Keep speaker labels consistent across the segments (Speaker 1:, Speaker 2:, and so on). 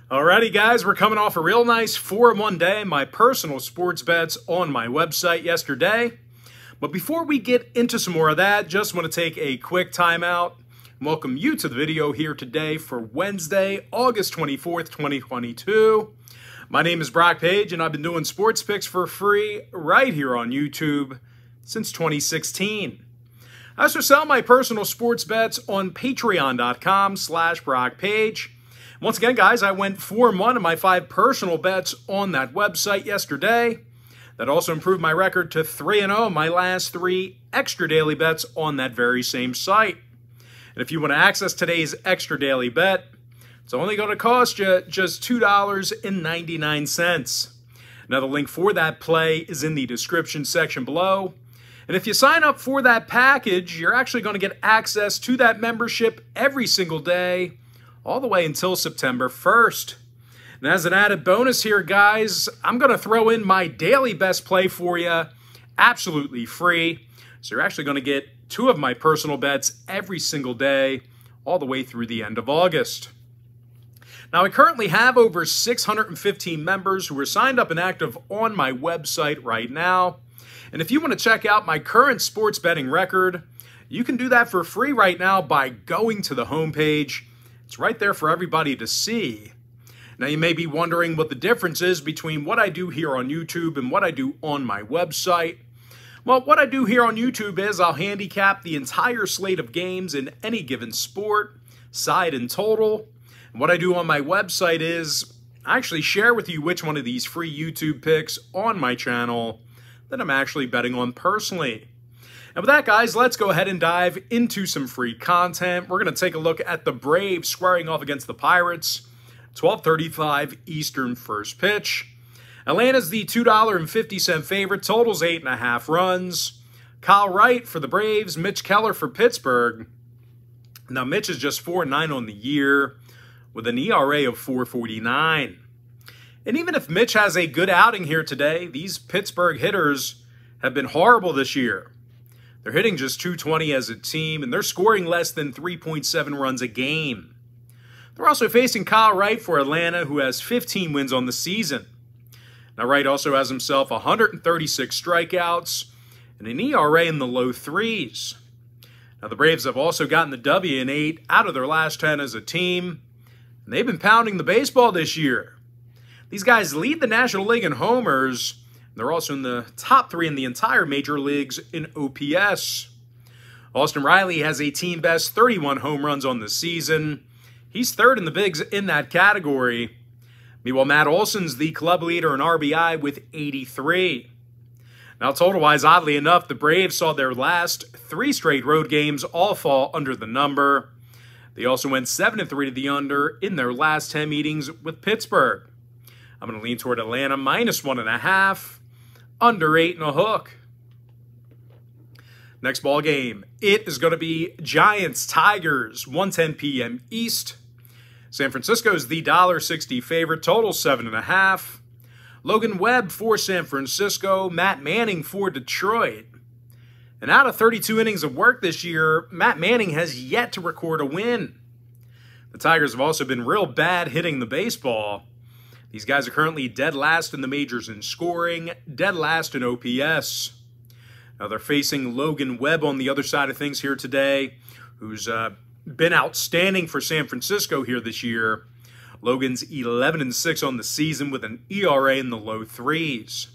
Speaker 1: Alrighty guys, we're coming off a real nice 4-1 day. My personal sports bets on my website yesterday. But before we get into some more of that, just want to take a quick timeout and welcome you to the video here today for Wednesday, August 24th, 2022. My name is Brock Page and I've been doing sports picks for free right here on YouTube since 2016. I also sell my personal sports bets on patreon.com/BrockPage. Once again, guys, I went 4-1 in my 5 personal bets on that website yesterday. That also improved my record to 3-0 in my last 3 extra daily bets on that very same site. And if you want to access today's extra daily bet, it's only going to cost you just $2.99. Now, the link for that play is in the description section below. And if you sign up for that package, you're actually going to get access to that membership every single day, all the way until September 1st. And as an added bonus here, guys, I'm going to throw in my daily best play for you, absolutely free. So you're actually going to get 2 of my personal bets every single day, all the way through the end of August. Now, I currently have over 615 members who are signed up and active on my website right now. And if you want to check out my current sports betting record, you can do that for free right now by going to the homepage. It's right there for everybody to see. Now, you may be wondering what the difference is between what I do here on YouTube and what I do on my website. Well, what I do here on YouTube is I'll handicap the entire slate of games in any given sport, side and total. And what I do on my website is I actually share with you which one of these free YouTube picks on my channel that I'm actually betting on personally. And with that, guys, let's go ahead and dive into some free content. We're going to take a look at the Braves squaring off against the Pirates. 12:35 Eastern first pitch. Atlanta's the $2.50 favorite. Totals 8.5 runs. Kyle Wright for the Braves. Mitch Keller for Pittsburgh. Now, Mitch is just 4-9 on the year with an ERA of 4.49. And even if Mitch has a good outing here today, these Pittsburgh hitters have been horrible this year. They're hitting just .220 as a team, and they're scoring less than 3.7 runs a game. They're also facing Kyle Wright for Atlanta, who has 15 wins on the season. Now, Wright also has himself 136 strikeouts and an ERA in the low 3s. Now, the Braves have also gotten the W in 8 out of their last 10 as a team, and they've been pounding the baseball this year. These guys lead the National League in homers. They're also in the top 3 in the entire major leagues in OPS. Austin Riley has a team best 31 home runs on the season. He's 3rd in the bigs in that category. Meanwhile, Matt Olson's the club leader in RBI with 83. Now, total-wise, oddly enough, the Braves saw their last 3 straight road games all fall under the number. They also went 7-3 to the under in their last 10 meetings with Pittsburgh. I'm going to lean toward Atlanta -1.5. Under 8.5. Next ball game, it is going to be Giants-Tigers, 1:10 p.m. East. San Francisco's the $1.60 favorite, total 7.5. Logan Webb for San Francisco, Matt Manning for Detroit. And out of 32 innings of work this year, Matt Manning has yet to record a win. The Tigers have also been real bad hitting the baseball. These guys are currently dead last in the majors in scoring, dead last in OPS. Now they're facing Logan Webb on the other side of things here today, who's been outstanding for San Francisco here this year. Logan's 11-6 on the season with an ERA in the low 3s.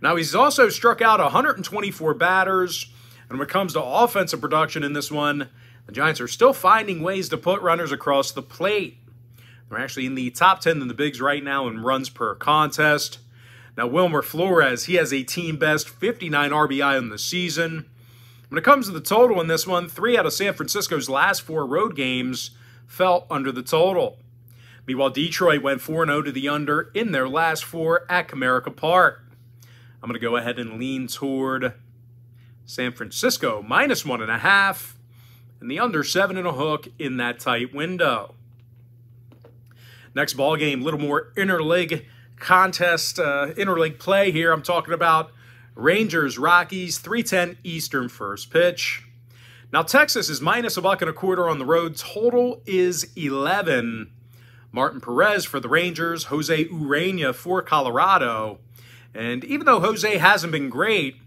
Speaker 1: Now he's also struck out 124 batters, and when it comes to offensive production in this one, the Giants are still finding ways to put runners across the plate. They're actually in the top 10 in the bigs right now in runs per contest. Now, Wilmer Flores, he has a team best 59 RBI on the season. When it comes to the total in this one, 3 out of San Francisco's last 4 road games fell under the total. Meanwhile, Detroit went 4-0 to the under in their last 4 at Comerica Park. I'm going to go ahead and lean toward San Francisco -1.5 and the under 7.5 in that tight window. Next ball game, a little more interleague contest, interleague play here. I'm talking about Rangers, Rockies, 3:10 Eastern first pitch. Now, Texas is -1.25 on the road. Total is 11. Martin Perez for the Rangers, Jose Urena for Colorado. And even though Jose hasn't been great,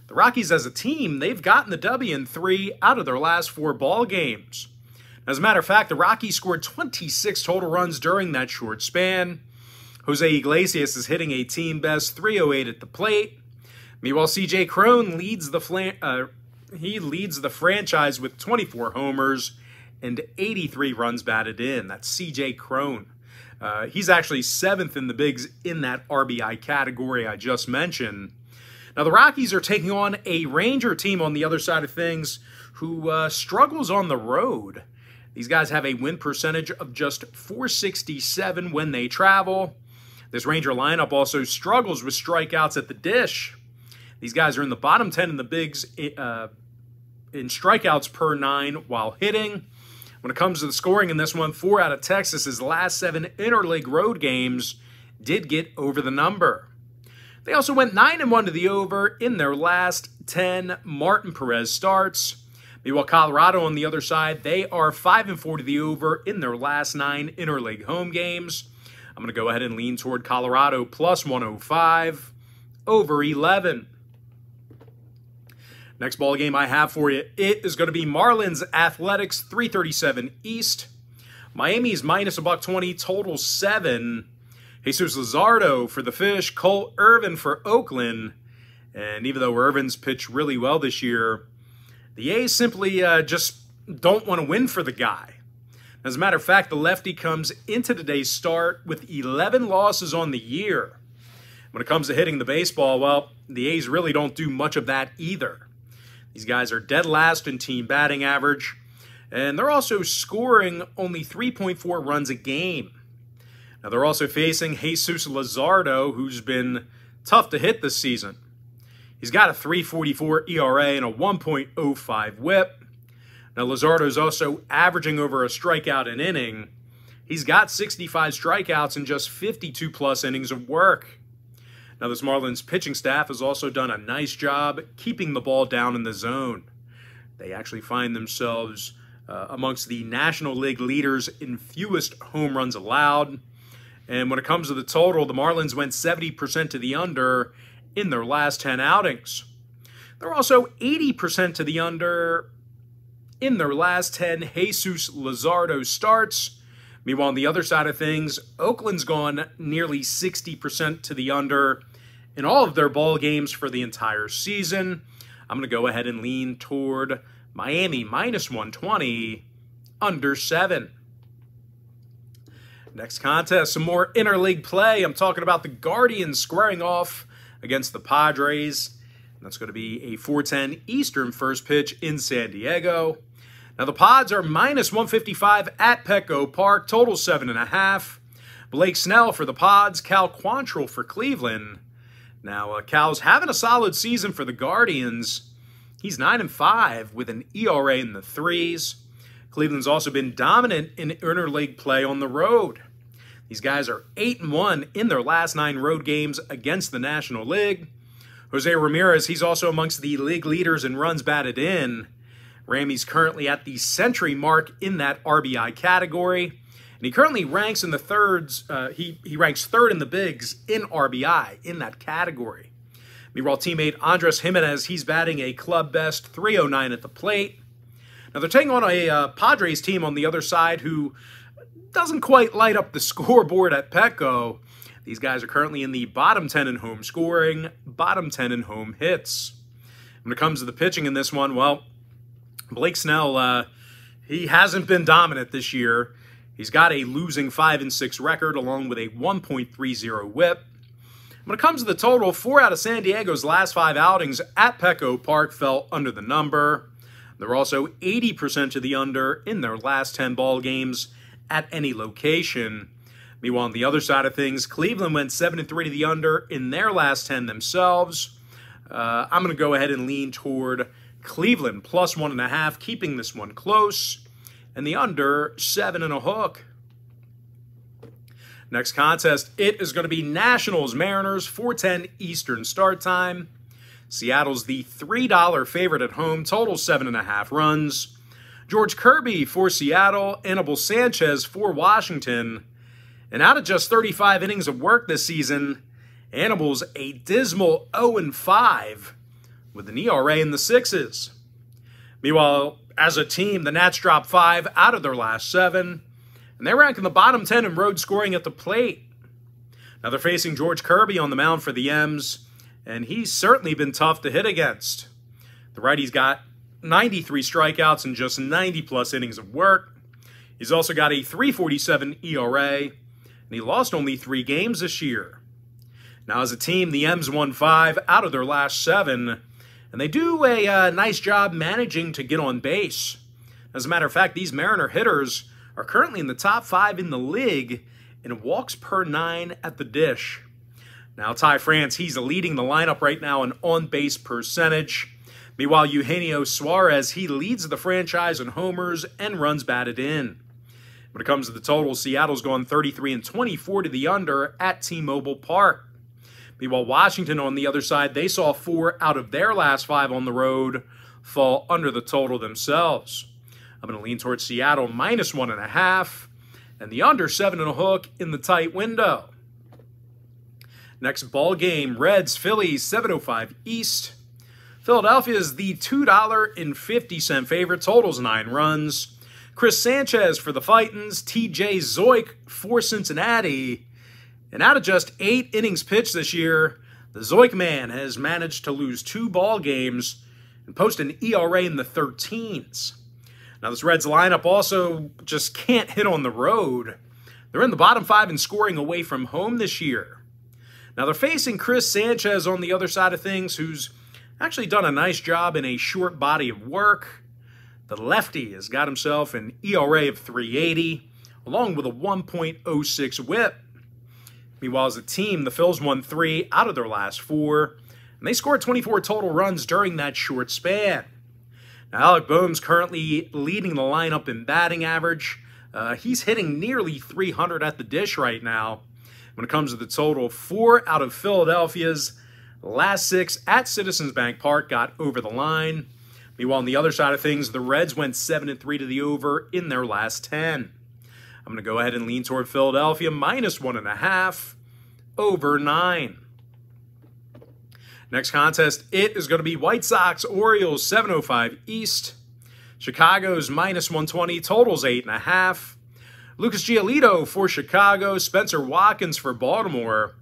Speaker 1: the Rockies as a team, they've gotten the W in 3 out of their last 4 ball games. As a matter of fact, the Rockies scored 26 total runs during that short span. Jose Iglesias is hitting a team-best .308 at the plate. Meanwhile, C.J. Cron leads the franchise with 24 homers and 83 runs batted in. That's C.J. Cron. He's actually 7th in the bigs in that RBI category I just mentioned. Now, the Rockies are taking on a Ranger team on the other side of things who struggles on the road. These guys have a win percentage of just .467 when they travel. This Ranger lineup also struggles with strikeouts at the dish. These guys are in the bottom 10 in the bigs in strikeouts per 9 while hitting. When it comes to the scoring in this one, 4 out of Texas's last 7 interleague road games did get over the number. They also went 9-1 to the over in their last 10 Martin Perez starts. Meanwhile, Colorado on the other side, they are 5-4 to the over in their last 9 interleague home games. I'm going to go ahead and lean toward Colorado plus 105 over 11. Next ball game I have for you, it is going to be Marlins Athletics 337 East. Miami's minus $120, total 7. Jesus Luzardo for the Fish, Cole Irvin for Oakland. And even though Irvin's pitched really well this year, the A's simply just don't want to win for the guy. As a matter of fact, the lefty comes into today's start with 11 losses on the year. When it comes to hitting the baseball, well, the A's really don't do much of that either. These guys are dead last in team batting average, and they're also scoring only 3.4 runs a game. Now, they're also facing Jesus Luzardo, who's been tough to hit this season. He's got a 3.44 ERA and a 1.05 whip. Now, Luzardo's also averaging over a strikeout an inning. He's got 65 strikeouts in just 52-plus innings of work. Now, this Marlins pitching staff has also done a nice job keeping the ball down in the zone. They actually find themselves amongst the National League leaders in fewest home runs allowed. And when it comes to the total, the Marlins went 70% to the under in their last 10 outings. They're also 80% to the under in their last 10 Jesus Luzardo starts. Meanwhile, on the other side of things, Oakland's gone nearly 60% to the under in all of their ball games for the entire season. I'm going to go ahead and lean toward Miami minus 120, under 7. Next contest, some more interleague play. I'm talking about the Guardians squaring off against the Padres. That's going to be a 4:10 Eastern first pitch in San Diego. Now, the Pods are minus 155 at Petco Park, total 7.5. Blake Snell for the Pods, Cal Quantrill for Cleveland. Now, Cal's having a solid season for the Guardians. He's 9-5 with an ERA in the 3s. Cleveland's also been dominant in interleague play on the road. These guys are 8-1 in their last 9 road games against the National League. Jose Ramirez, he's also amongst the league leaders in runs batted in. Ramey's currently at the century mark in that RBI category. And he currently ranks in the thirds. He ranks 3rd in the bigs in RBI in that category. Meanwhile, teammate Andres Jimenez, he's batting a club best .309 at the plate. Now, they're taking on a Padres team on the other side who doesn't quite light up the scoreboard at Petco. These guys are currently in the bottom 10 in home scoring, bottom 10 in home hits. When it comes to the pitching in this one, well, Blake Snell, he hasn't been dominant this year. He's got a losing 5-6 record along with a 1.30 whip. When it comes to the total, 4 out of San Diego's last 5 outings at Petco Park fell under the number. They're also 80% to the under in their last 10 ball games at any location. Meanwhile, on the other side of things, Cleveland went 7-3 to the under in their last 10 themselves. I'm going to go ahead and lean toward Cleveland plus 1.5, keeping this one close, and the under 7.5. Next contest, it is going to be Nationals-Mariners, 4:10 Eastern start time. Seattle's the $3 favorite at home, total 7.5 runs. George Kirby for Seattle, Anibal Sanchez for Washington. And out of just 35 innings of work this season, Animals a dismal 0-5 with an ERA in the sixes. Meanwhile, as a team, the Nats dropped 5 out of their last 7, and they rank in the bottom 10 in road scoring at the plate. Now they're facing George Kirby on the mound for the M's, and he's certainly been tough to hit against. The righty's got 93 strikeouts in just 90-plus innings of work. He's also got a 3.47 ERA, and he lost only 3 games this year. Now, as a team, the M's won 5 out of their last 7, and they do a nice job managing to get on base. As a matter of fact, these Mariner hitters are currently in the top 5 in the league in walks per 9 at the dish. Now, Ty France, he's leading the lineup right now in on-base percentage. Meanwhile, Eugenio Suarez, he leads the franchise in homers and runs batted in. When it comes to the total, Seattle's gone 33-24 to the under at T-Mobile Park. Meanwhile, Washington on the other side, they saw 4 out of their last 5 on the road fall under the total themselves. I'm going to lean towards Seattle minus 1.5 and the under 7.5 in the tight window. Next ball game, Reds, Phillies, 7:05 East. Philadelphia is the $2.50 favorite, totals 9 runs. Chris Sanchez for the Fightins, TJ Zoik for Cincinnati. And out of just 8 innings pitched this year, the Zoik man has managed to lose 2 ball games and post an ERA in the 13s. Now, this Reds lineup also just can't hit on the road. They're in the bottom 5 in scoring away from home this year. Now, they're facing Chris Sanchez on the other side of things, who's actually done a nice job in a short body of work. The lefty has got himself an ERA of 3.80, along with a 1.06 whip. Meanwhile, as a team, the Phils won 3 out of their last 4, and they scored 24 total runs during that short span. Now, Alec Boehm's currently leading the lineup in batting average. He's hitting nearly 300 at the dish right now. When it comes to the total, 4 out of Philadelphia's last 6 at Citizens Bank Park got over the line. Meanwhile, on the other side of things, the Reds went 7-3 to the over in their last 10. I'm going to go ahead and lean toward Philadelphia minus 1.5 over 9. Next contest, it is going to be White Sox, Orioles, 7:05 East. Chicago's minus 120, totals 8.5. Lucas Giolito for Chicago, Spencer Watkins for Baltimore.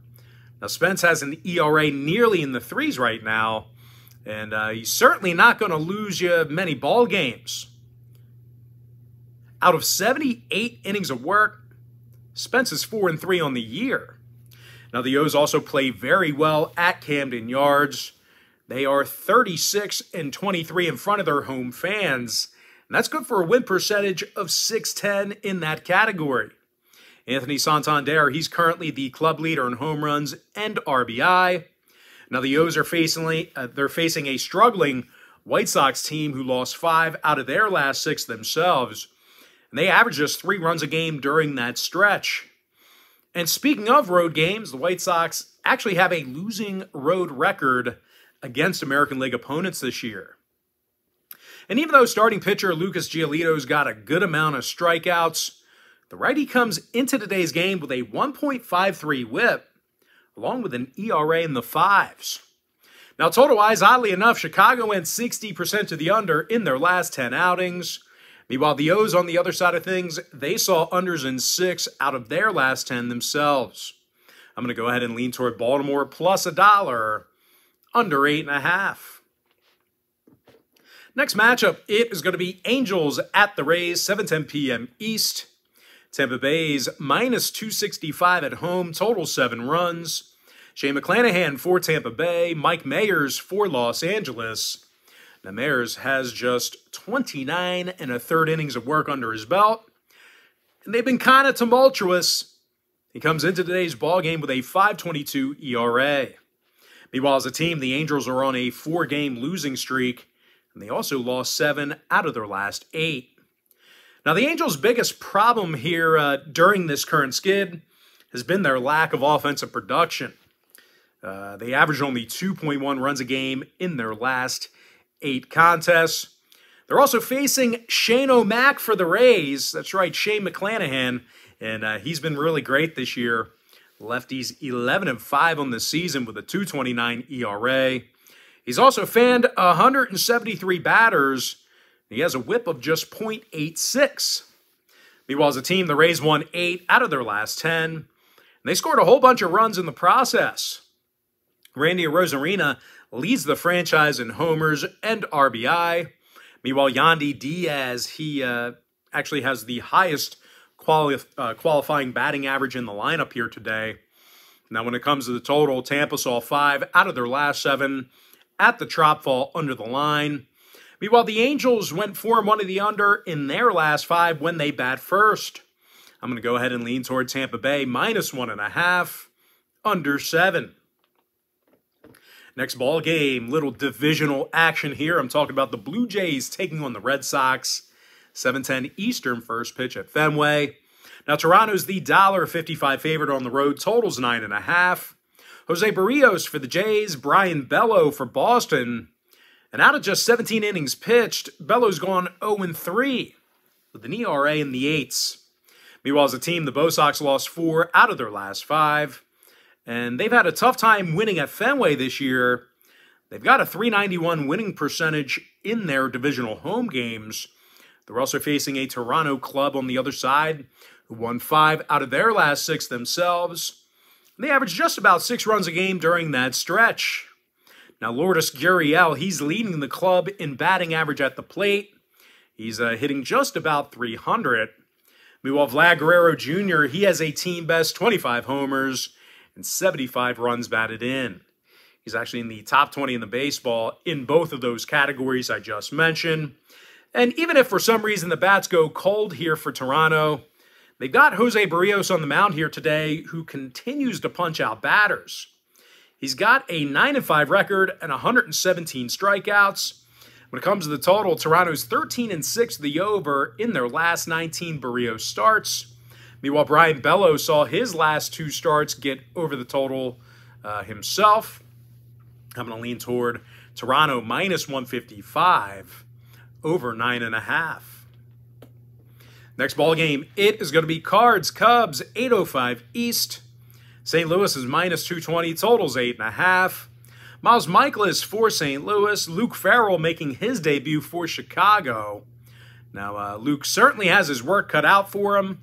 Speaker 1: Now, Spence has an ERA nearly in the 3s right now, and he's certainly not going to lose you many ball games. Out of 78 innings of work, Spence is 4-3 on the year. Now, the O's also play very well at Camden Yards. They are 36-23 in front of their home fans, and that's good for a win percentage of .610 in that category. Anthony Santander, he's currently the club leader in home runs and RBI. Now, the O's are facing a struggling White Sox team who lost 5 out of their last 6 themselves. And they average just 3 runs a game during that stretch. And speaking of road games, the White Sox actually have a losing road record against American League opponents this year. And even though starting pitcher Lucas Giolito's got a good amount of strikeouts, the righty comes into today's game with a 1.53 whip, along with an ERA in the 5s. Now, total-wise, oddly enough, Chicago went 60% to the under in their last 10 outings. Meanwhile, the O's on the other side of things, they saw unders in 6 out of their last 10 themselves. I'm going to go ahead and lean toward Baltimore plus $1, under 8.5. Next matchup, it is going to be Angels at the Rays, 7:10 p.m. East. Tampa Bay's minus 265 at home, total 7 runs. Shane McClanahan for Tampa Bay, Mike Mayers for Los Angeles. Now, Mayers has just 29 1/3 innings of work under his belt, and they've been kind of tumultuous. He comes into today's ballgame with a 5.22 ERA. Meanwhile, as a team, the Angels are on a 4-game losing streak, and they also lost 7 out of their last 8. Now, the Angels' biggest problem here during this current skid has been their lack of offensive production. They averaged only 2.1 runs a game in their last 8 contests. They're also facing Shane O'Mac for the Rays. That's right, Shane McClanahan And he's been really great this year. Lefty's 11-5 on the season with a 2.29 ERA. He's also fanned 173 batters. He has a whip of just .86. Meanwhile, as a team, the Rays won 8 out of their last 10. And they scored a whole bunch of runs in the process. Randy Arozarena leads the franchise in homers and RBI. Meanwhile, Yandy Diaz, he actually has the highest qualifying batting average in the lineup here today. Now, when it comes to the total, Tampa saw 5 out of their last 7 at the Trop fall under the line. Meanwhile, the Angels went 4-1 of the under in their last 5 when they bat first. I'm going to go ahead and lean toward Tampa Bay, -1.5, under 7. Next ball game, little divisional action here. I'm talking about the Blue Jays taking on the Red Sox. 7:10 Eastern, first pitch at Fenway. Now, Toronto's the $1.55 favorite on the road. Total's 9.5. Jose Barrios for the Jays. Brian Bello for Boston. And out of just 17 innings pitched, Bello's gone 0-3 with an ERA in the 8s. Meanwhile, as a team, the Bo Sox lost 4 out of their last 5. And they've had a tough time winning at Fenway this year. They've got a .391 winning percentage in their divisional home games. They're also facing a Toronto club on the other side who won 5 out of their last 6 themselves. They averaged just about 6 runs a game during that stretch. Now, Lourdes Gurriel, he's leading the club in batting average at the plate. He's hitting just about .300. Meanwhile, Vlad Guerrero Jr., he has a team-best 25 homers and 75 runs batted in. He's actually in the top 20 in the baseball in both of those categories I just mentioned. And even if for some reason the bats go cold here for Toronto, they've got Jose Barrios on the mound here today who continues to punch out batters. He's got a 9-5 record and 117 strikeouts. When it comes to the total, Toronto's 13-6 the over in their last 19 Barrios starts. Meanwhile, Brian Bello saw his last 2 starts get over the total himself. I'm going to lean toward Toronto -155, over 9.5. Next ball game, it is going to be Cards-Cubs, 8:05 East. St. Louis is -220, totals 8.5. Miles Michaelis for St. Louis. Luke Farrell making his debut for Chicago. Now, Luke certainly has his work cut out for him.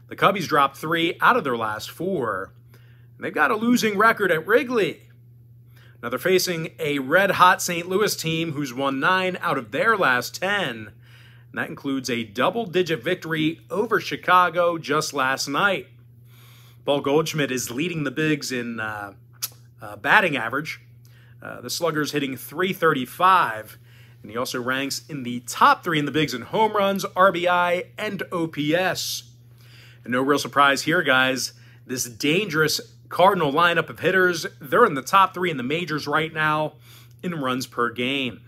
Speaker 1: The Cubbies dropped 3 out of their last 4. And they've got a losing record at Wrigley. Now, they're facing a red-hot St. Louis team who's won 9 out of their last 10. And that includes a double-digit victory over Chicago just last night. Paul Goldschmidt is leading the Bigs in batting average. The Slugger's hitting .335, and he also ranks in the top 3 in the Bigs in home runs, RBI, and OPS. And no real surprise here, guys. This dangerous Cardinal lineup of hitters, they're in the top 3 in the majors right now in runs per game.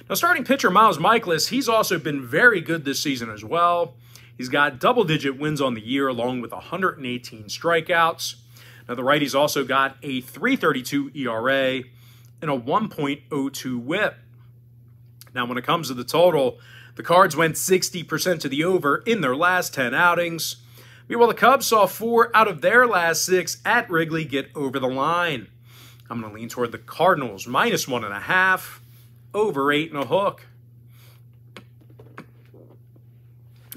Speaker 1: Now, starting pitcher Miles Michaelis, he's also been very good this season as well. He's got double-digit wins on the year along with 118 strikeouts. Now, the righty's also got a .332 ERA and a 1.02 whip. Now, when it comes to the total, the Cards went 60% to the over in their last 10 outings. Meanwhile, the Cubs saw 4 out of their last 6 at Wrigley get over the line. I'm going to lean toward the Cardinals, -1.5, over 8.5.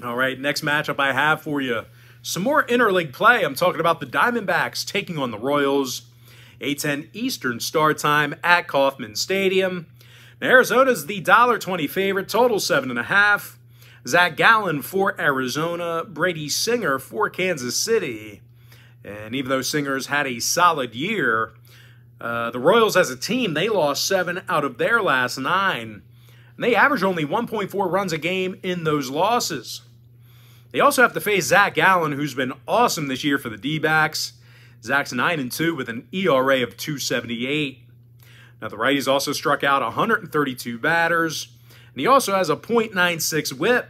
Speaker 1: All right, next matchup I have for you. Some more interleague play. I'm talking about the Diamondbacks taking on the Royals. 8:10 Eastern start time at Kauffman Stadium. Now, Arizona's the $1.20 favorite, total 7.5. Zach Gallen for Arizona, Brady Singer for Kansas City. And even though Singer's had a solid year, the Royals as a team, they lost 7 out of their last 9. And they average only 1.4 runs a game in those losses. They also have to face Zach Gallen, who's been awesome this year for the D-backs. Zach's 9-2 with an ERA of .278. Now, the righty's also struck out 132 batters, and he also has a .96 whip.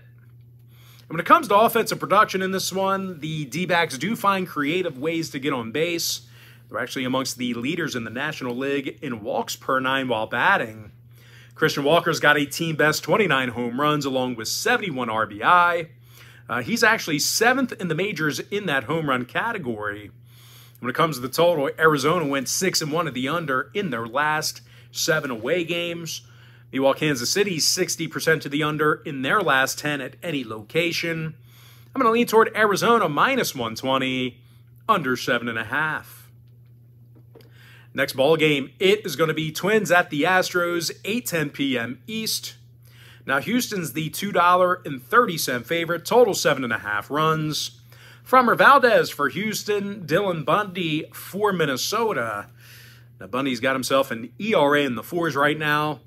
Speaker 1: And when it comes to offensive production in this one, the D-backs do find creative ways to get on base. They're actually amongst the leaders in the National League in walks per 9 while batting. Christian Walker's got a team-best 29 home runs along with 71 RBI. He's actually 7th in the majors in that home run category. When it comes to the total, Arizona went 6-1 at the under in their last 7 away games. Meanwhile, Kansas City 60% to the under in their last 10 at any location. I'm going to lean toward Arizona minus 120, under 7.5. Next ball game, it is going to be Twins at the Astros, 8:10 p.m. East. Now, Houston's the $2.30 favorite, total 7.5 runs. Framber Valdez for Houston, Dylan Bundy for Minnesota. Now, Bundy's got himself an ERA in the 4s right now.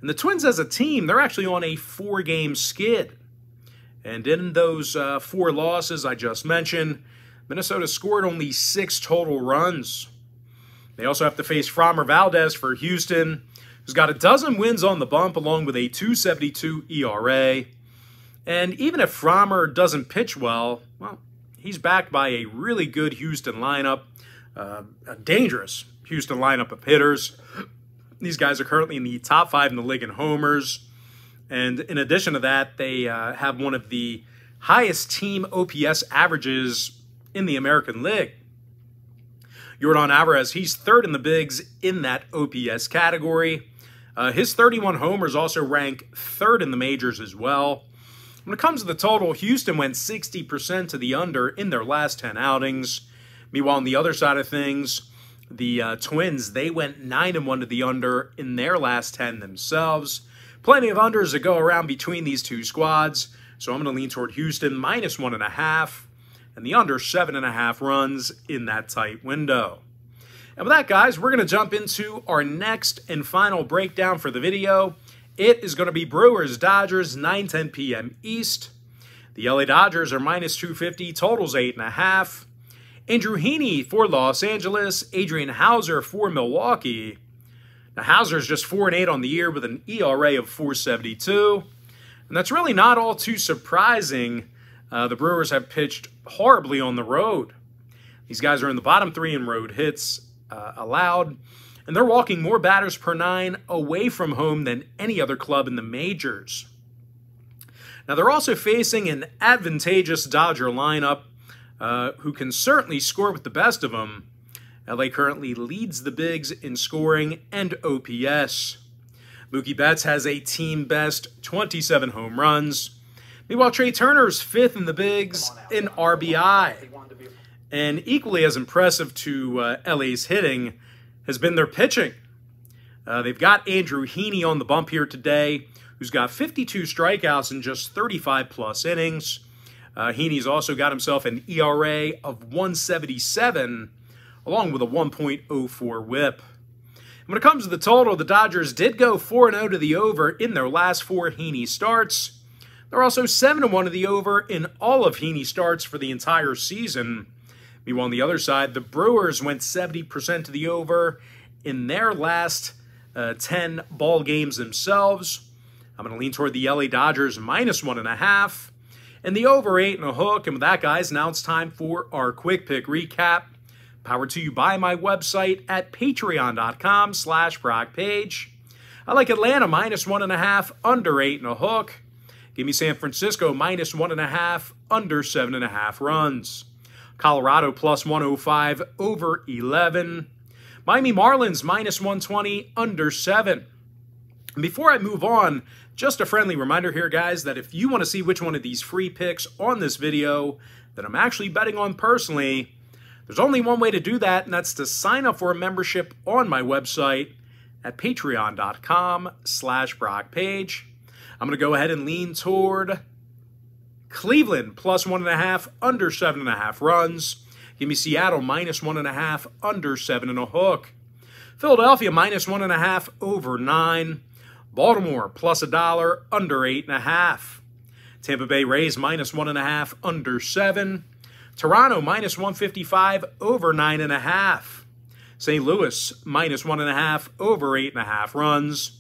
Speaker 1: And the Twins as a team, they're actually on a 4-game skid. And in those 4 losses I just mentioned, Minnesota scored only 6 total runs. They also have to face Framber Valdez for Houston, who's got a dozen wins on the bump along with a .272 ERA. And even if Framber doesn't pitch well, he's backed by a really good Houston lineup, a dangerous Houston lineup of hitters. These guys are currently in the top 5 in the league in homers. And in addition to that, they have one of the highest team OPS averages in the American League. Yordan Alvarez, he's 3rd in the bigs in that OPS category. His 31 homers also rank 3rd in the majors as well. When it comes to the total, Houston went 60% to the under in their last 10 outings. Meanwhile, on the other side of things, the Twins, they went 9-1 to the under in their last 10 themselves. Plenty of unders to go around between these two squads, so I'm going to lean toward Houston minus 1.5 and the under 7.5 runs in that tight window. And with that, guys, we're going to jump into our next and final breakdown for the video. It is going to be Brewers-Dodgers, 9:10 p.m. East. The LA Dodgers are minus 250, totals 8.5. Andrew Heaney for Los Angeles, Adrian Hauser for Milwaukee. Now, Hauser's just 4-8 on the year with an ERA of 4.72. And that's really not all too surprising. The Brewers have pitched horribly on the road. These guys are in the bottom 3 in road hits allowed, and they're walking more batters per 9 away from home than any other club in the majors. Now, they're also facing an advantageous Dodger lineup who can certainly score with the best of them. LA currently leads the bigs in scoring and OPS. Mookie Betts has a team-best 27 home runs. Meanwhile, Trey Turner's 5th in the bigs in RBI. And equally as impressive to LA's hitting has been their pitching. They've got Andrew Heaney on the bump here today, who's got 52 strikeouts in just 35-plus innings. Heaney's also got himself an ERA of 1.77, along with a 1.04 whip. When it comes to the total, the Dodgers did go 4-0 to the over in their last 4 Heaney starts. They're also 7-1 to the over in all of Heaney starts for the entire season. Meanwhile, on the other side, the Brewers went 70% to the over in their last 10 ball games themselves. I'm going to lean toward the LA Dodgers minus 1.5 and the over 8.5. And with that, guys, now it's time for our quick pick recap. Powered to you by my website at patreon.com/BrockPage. I like Atlanta minus 1.5, under 8.5. Give me San Francisco minus 1.5, under 7.5 runs. Colorado plus 105, over 11. Miami Marlins minus 120, under 7. And before I move on, just a friendly reminder here, guys, that if you want to see which one of these free picks on this video that I'm actually betting on personally, there's only one way to do that, and that's to sign up for a membership on my website at patreon.com/BrockPage. I'm going to go ahead and lean toward Cleveland plus 1.5, under 7.5 runs. Give me Seattle minus 1.5, under 7.5. Philadelphia minus 1.5, over 9. Baltimore plus $1, under 8.5. Tampa Bay Rays minus 1.5, under 7. Toronto minus 155, over 9.5. St. Louis minus 1.5, over 8.5 runs.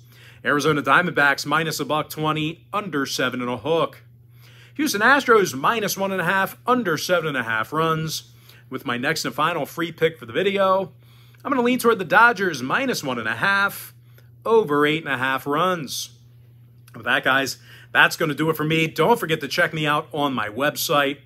Speaker 1: Arizona Diamondbacks minus $1.20, under 7.5. Houston Astros minus 1.5, under 7.5 runs. With my next and final free pick for the video, I'm going to lean toward the Dodgers minus 1.5, over 8.5 runs. With that, guys, that's going to do it for me. Don't forget to check me out on my website.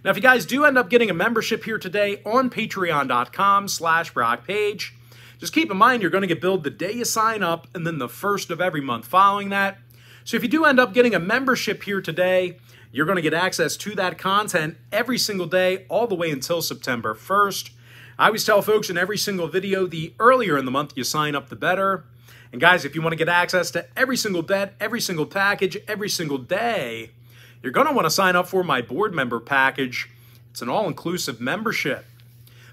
Speaker 1: Now, if you guys do end up getting a membership here today on patreon.com/BrockPage, just keep in mind you're going to get billed the day you sign up and then the first of every month following that. So if you do end up getting a membership here today, you're going to get access to that content every single day all the way until September 1st. I always tell folks in every single video, the earlier in the month you sign up, the better. And guys, if you want to get access to every single bet, every single package, every single day, you're going to want to sign up for my board member package. It's an all-inclusive membership.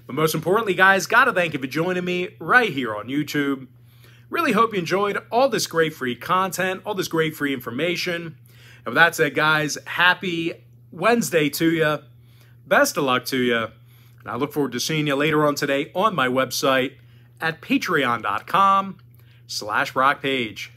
Speaker 1: But most importantly, guys, got to thank you for joining me right here on YouTube. Really hope you enjoyed all this great free content, all this great free information. And with that said, guys, happy Wednesday to you. Best of luck to you. And I look forward to seeing you later on today on my website at patreon.com/BrockPage.